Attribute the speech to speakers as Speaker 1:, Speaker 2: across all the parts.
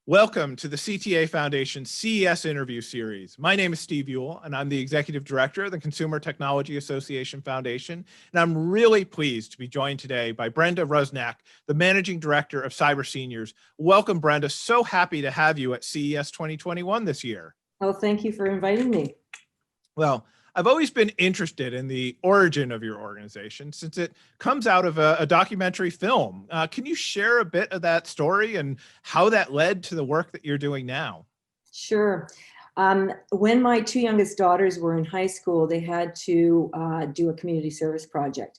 Speaker 1: Welcome to the CTA Foundation CES interview series. My name is Steve Ewell, and I'm the Executive Director of the Consumer Technology Association Foundation. And I'm really pleased to be joined today by Brenda Rusnak, the Managing Director of Cyber Seniors. Welcome, Brenda. So happy to have you at CES 2021 this year.
Speaker 2: Oh, thank you for inviting me.
Speaker 1: Well, I've always been interested in the origin of your organization since it comes out of a documentary film. Can you share a bit of that story and how that led to the work that you're doing now?
Speaker 2: Sure. When my two youngest daughters were in high school, they had to do a community service project.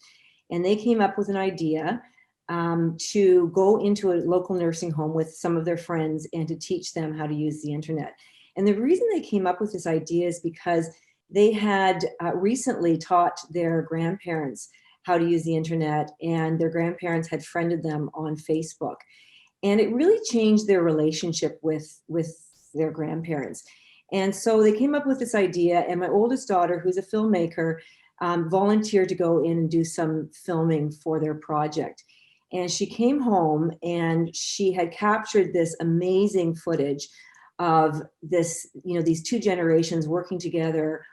Speaker 2: And they came up with an idea to go into a local nursing home with some of their friends and to teach them how to use the internet. And the reason they came up with this idea is because they had recently taught their grandparents how to use the internet, and their grandparents had friended them on Facebook. And it really changed their relationship with their grandparents. And so they came up with this idea, and my oldest daughter, who's a filmmaker, volunteered to go in and do some filming for their project. And she came home and she had captured this amazing footage of this, these two generations working together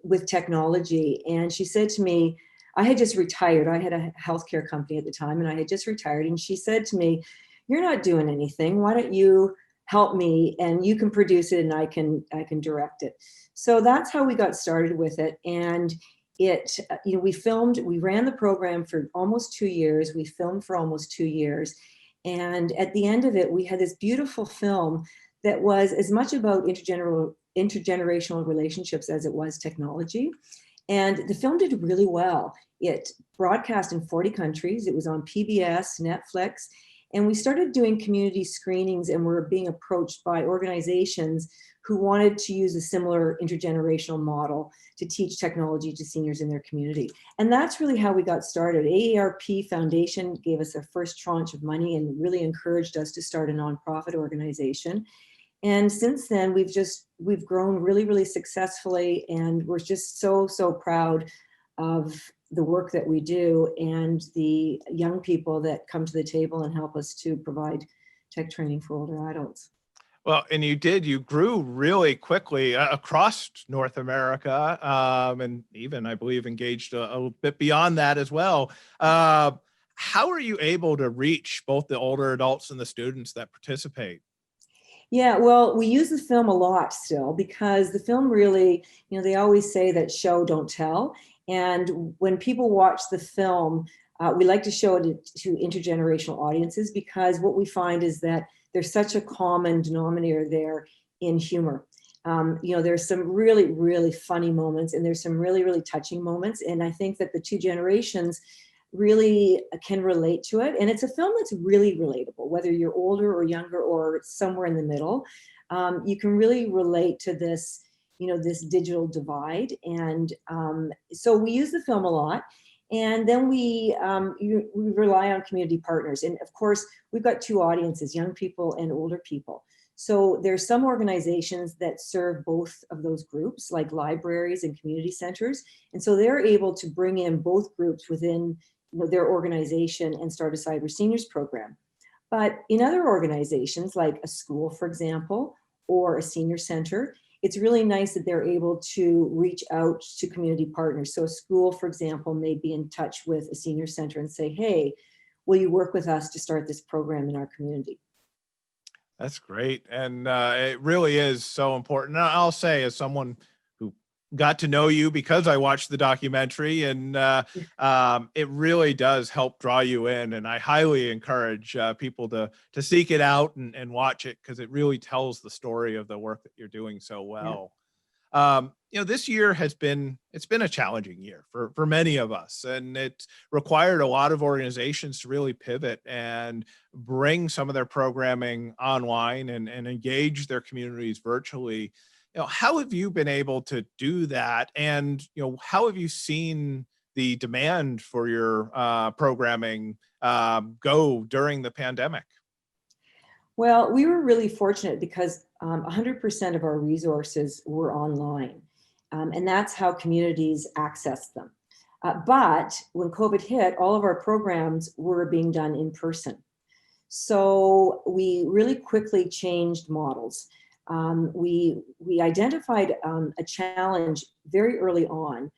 Speaker 2: with technology. And she said to me, I had just retired. I had a healthcare company at the time, and I had just retired. And she said to me, "You're not doing anything. Why don't you help me, and you can produce it and I can direct it." So that's how we got started with it. And we ran the program for almost 2 years. We filmed for almost 2 years. And at the end of it, we had this beautiful film that was as much about intergenerational relationships as it was technology. And the film did really well. It broadcast in 40 countries. It was on PBS, Netflix, and we started doing community screenings, and we're being approached by organizations who wanted to use a similar intergenerational model to teach technology to seniors in their community. And that's really how we got started. AARP Foundation gave us our first tranche of money and really encouraged us to start a nonprofit organization. And since then, we've grown really, really successfully, and we're just so proud of the work that we do and the young people that come to the table and help us to provide tech training for older adults.
Speaker 1: Well, and you grew really quickly across North America, and even, I believe, engaged a bit beyond that as well. How are you able to reach both the older adults and the students that participate?
Speaker 2: Yeah, well, we use the film a lot still because the film really, they always say that show, don't tell. And when people watch the film, we like to show it to intergenerational audiences because what we find is that there's such a common denominator there in humor. There's some really, really funny moments, and there's some really, really touching moments. And I think that the two generations really can relate to it. And it's a film that's really relatable, whether you're older or younger or somewhere in the middle. You can really relate to this, this digital divide. And so we use the film a lot. And then we rely on community partners. And of course, we've got two audiences, young people and older people. So there's some organizations that serve both of those groups, like libraries and community centers. And so they're able to bring in both groups within their organization and start a Cyber Seniors program. But in other organizations, like a school, for example, or a senior center, it's really nice that they're able to reach out to community partners. So a school, for example, may be in touch with a senior center and say, hey, will you work with us to start this program in our community?
Speaker 1: That's great. And it really is so important. I'll say, as someone who got to know you because I watched the documentary, and it really does help draw you in. And I highly encourage people to seek it out and watch it, because it really tells the story of the work that you're doing so well. Yeah. This year it's been a challenging year for many of us, and it's required a lot of organizations to really pivot and bring some of their programming online and engage their communities virtually. How have you been able to do that? And, how have you seen the demand for your programming go during the pandemic?
Speaker 2: Well, we were really fortunate because 100% of our resources were online, and that's how communities accessed them. But when COVID hit, all of our programs were being done in person. So we really quickly changed models. We identified a challenge very early on,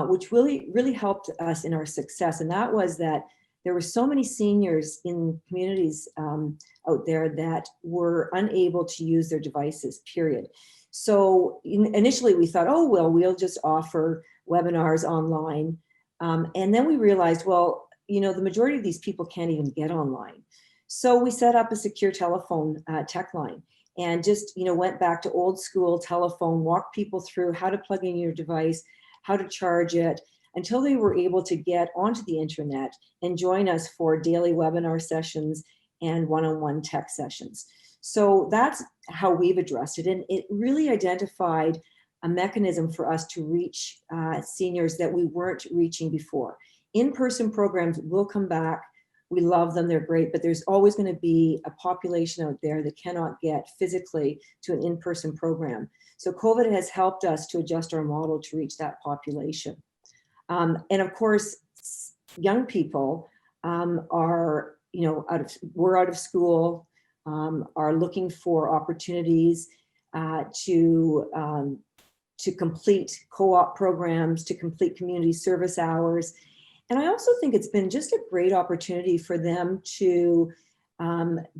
Speaker 2: which really helped us in our success. And that was that there were so many seniors in communities out there that were unable to use their devices, period. So initially we thought, oh, well, we'll just offer webinars online. And then we realized, well, the majority of these people can't even get online. So we set up a secure telephone tech line and just, went back to old school telephone, walked people through how to plug in your device, how to charge it, until they were able to get onto the internet and join us for daily webinar sessions and one-on-one tech sessions. So that's how we've addressed it. And it really identified a mechanism for us to reach seniors that we weren't reaching before. In-person programs will come back. We love them, they're great, but there's always going to be a population out there that cannot get physically to an in-person program. So COVID has helped us to adjust our model to reach that population. And of course, young people are, we're out of school, are looking for opportunities to complete co-op programs, to complete community service hours. And I also think it's been just a great opportunity for them to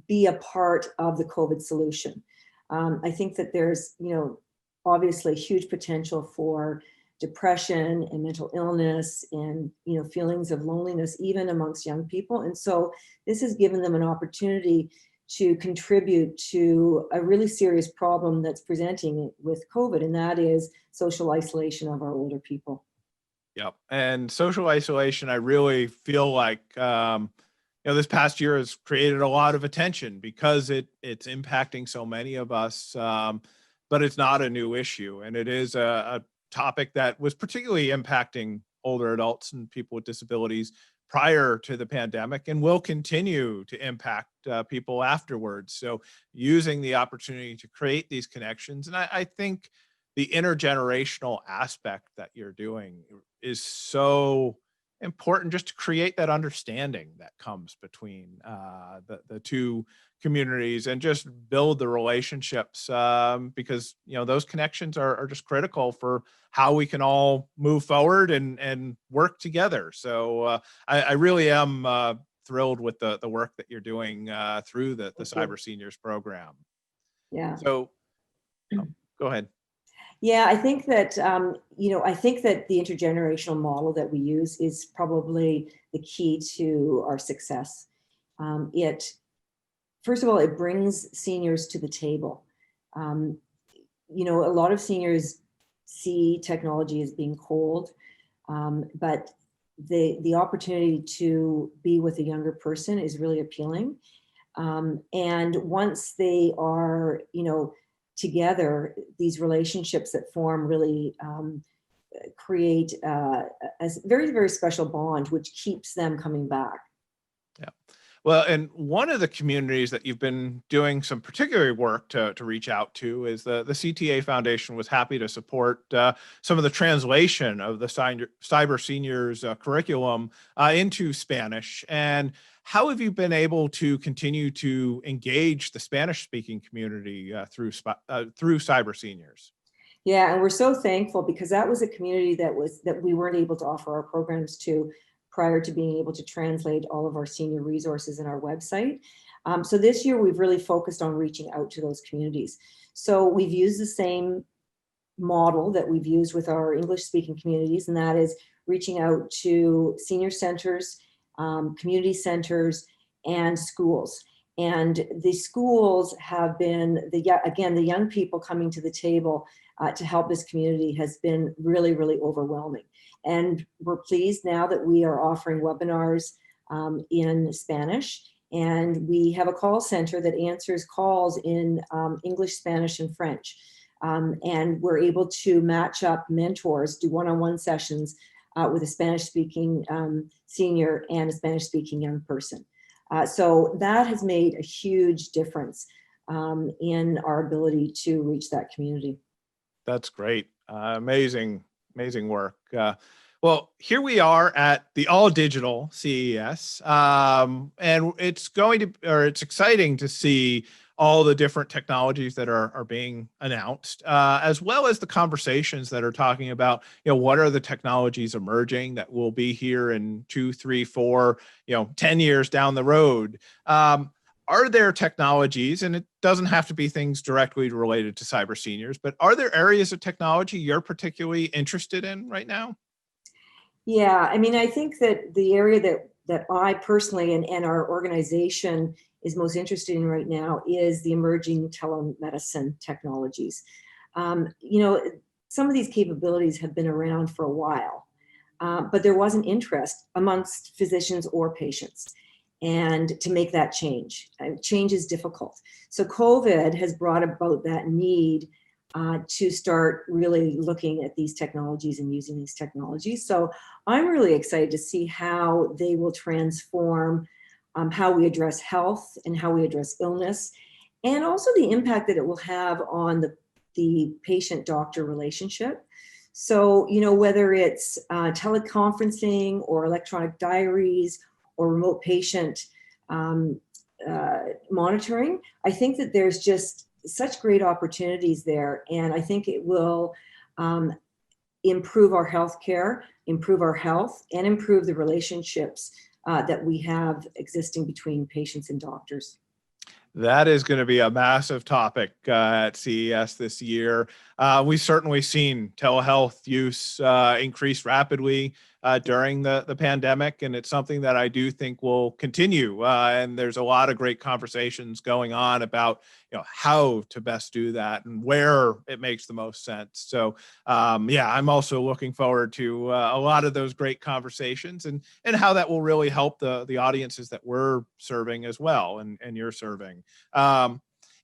Speaker 2: be a part of the COVID solution. I think that there's, obviously huge potential for depression and mental illness and, feelings of loneliness, even amongst young people. And so this has given them an opportunity to contribute to a really serious problem that's presenting with COVID, and that is social isolation of our older people.
Speaker 1: Yep. And social isolation, I really feel like, this past year has created a lot of attention because it's impacting so many of us, but it's not a new issue. And it is a topic that was particularly impacting older adults and people with disabilities prior to the pandemic and will continue to impact people afterwards. So using the opportunity to create these connections. And I think the intergenerational aspect that you're doing is so important, just to create that understanding that comes between the two communities and just build the relationships, because those connections are just critical for how we can all move forward and work together. So I really am thrilled with the work that you're doing through the Cyber Seniors program.
Speaker 2: Yeah.
Speaker 1: So go ahead.
Speaker 2: Yeah, I think that, I think that the intergenerational model that we use is probably the key to our success. First of all, it brings seniors to the table. A lot of seniors see technology as being cold, but the opportunity to be with a younger person is really appealing. And once they are, together, these relationships that form really create a very, very special bond, which keeps them coming back.
Speaker 1: Yeah. Well, and one of the communities that you've been doing some particular work to reach out to is the CTA Foundation was happy to support some of the translation of the Cyber Seniors curriculum into Spanish. And how have you been able to continue to engage the Spanish-speaking community through Cyber Seniors?
Speaker 2: Yeah, and we're so thankful because that was a community that we weren't able to offer our programs to prior to being able to translate all of our senior resources in our website. So this year we've really focused on reaching out to those communities. So we've used the same model that we've used with our English-speaking communities, and that is reaching out to senior centers, community centers, and schools. And the schools have been, again, the young people coming to the table to help this community has been really, really overwhelming. And we're pleased now that we are offering webinars in Spanish. And we have a call center that answers calls in English, Spanish, and French. And we're able to match up mentors, do one-on-one sessions with a Spanish-speaking senior and a Spanish-speaking young person. So that has made a huge difference in our ability to reach that community.
Speaker 1: That's great. Amazing work. Well, here we are at the all digital CES, and it's exciting to see all the different technologies that are being announced, as well as the conversations that are talking about, what are the technologies emerging that will be here in 2, 3, 4, 10 years down the road. Are there technologies, and it doesn't have to be things directly related to cyber seniors, but are there areas of technology you're particularly interested in right now?
Speaker 2: Yeah, I mean, I think that the area that I personally and our organization is most interested in right now is the emerging telemedicine technologies. You know, some of these capabilities have been around for a while, but there wasn't interest amongst physicians or patients. And to make that change, change is difficult. So COVID has brought about that need to start really looking at these technologies and using these technologies. So I'm really excited to see how they will transform how we address health and how we address illness, and also the impact that it will have on the patient-doctor relationship. So, whether it's teleconferencing or electronic diaries or remote patient monitoring, I think that there's just such great opportunities there. And I think it will improve our healthcare, improve our health, and improve the relationships that we have existing between patients and doctors.
Speaker 1: That is going to be a massive topic at CES this year. We've certainly seen telehealth use increase rapidly during the pandemic, and it's something that I do think will continue. And there's a lot of great conversations going on about how to best do that and where it makes the most sense. So yeah, I'm also looking forward to a lot of those great conversations and how that will really help the audiences that we're serving as well, and you're serving.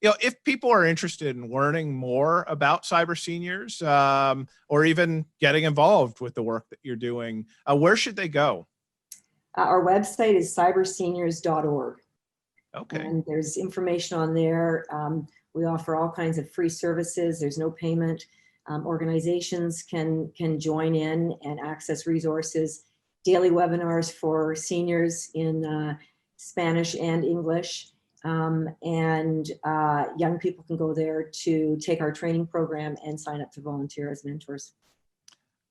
Speaker 1: If people are interested in learning more about cyber seniors, or even getting involved with the work that you're doing, where should they go?
Speaker 2: Our website is cyberseniors.org.
Speaker 1: Okay.
Speaker 2: And there's information on there. We offer all kinds of free services. There's no payment. Organizations can join in and access resources, daily webinars for seniors in Spanish and English. And young people can go there to take our training program and sign up to volunteer as mentors.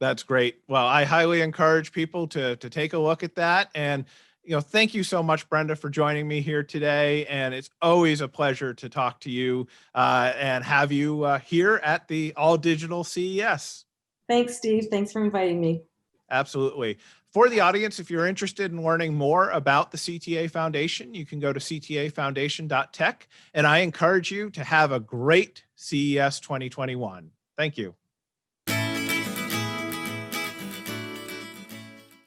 Speaker 1: That's great. Well, I highly encourage people to take a look at that. And thank you so much, Brenda, for joining me here today. And it's always a pleasure to talk to you and have you here at the All Digital CES.
Speaker 2: Thanks, Steve. Thanks for inviting me.
Speaker 1: Absolutely. For the audience, if you're interested in learning more about the CTA Foundation, you can go to ctafoundation.tech. And I encourage you to have a great CES 2021. Thank you.